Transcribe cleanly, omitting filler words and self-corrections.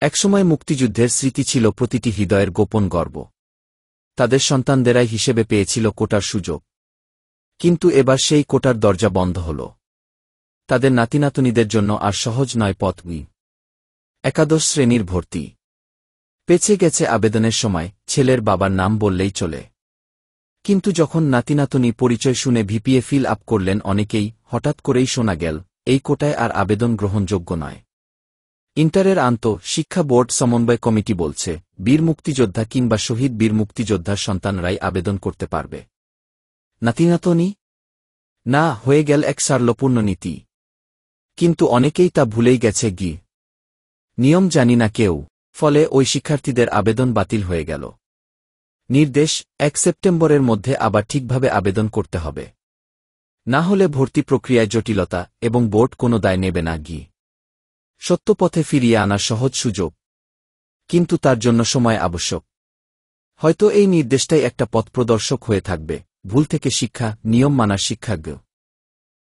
একসময় মুক্তিযুদ্ধের স্মৃতি ছিল প্রতিটি হৃদয়ের গোপন গর্ব। তাদের সন্তানদেরাই হিসেবে পেয়েছিল কোটার সুযোগ। কিন্তু এবার সেই কোটার দরজা বন্ধ হল। তাদের নাতিনাতনীদের জন্য আর সহজ নয় পথ। একাদশ শ্রেণীর ভর্তি পেছে গেছে আবেদনের সময়, ছেলের বাবার নাম বললেই চলে। কিন্তু যখন নাতিনাতনী পরিচয় শুনে ভিপিএ ফিল আপ করলেন অনেকেই, হঠাৎ করেই শোনা গেল এই কোটায় আর আবেদন গ্রহণযোগ্য নয়। ইন্টারের শিক্ষা বোর্ড সমন্বয় কমিটি বলছে, বীর মুক্তিযোদ্ধা কিংবা শহীদ বীর মুক্তিযোদ্ধার সন্তানরাই আবেদন করতে পারবে। নাতিনাতনী না হয়ে গেল এক সারল্যপূর্ণ নীতি। কিন্তু অনেকেই তা ভুলেই গেছে নিয়ম জানি না কেউ। ফলে ওই শিক্ষার্থীদের আবেদন বাতিল হয়ে গেল। নির্দেশ, 1 সেপ্টেম্বরের মধ্যে আবার ঠিকভাবে আবেদন করতে হবে। না হলে ভর্তি প্রক্রিয়ায় জটিলতা এবং বোর্ড কোনো দায় নেবে না। সত্য পথে ফিরিয়ে আনার সহজ সুযোগ, কিন্তু তার জন্য সময় আবশ্যক। হয়তো এই নির্দেশটাই একটা পথপ্রদর্শক হয়ে থাকবে, ভুল থেকে শিক্ষা, নিয়ম মানার শিক্ষাজ্ঞ।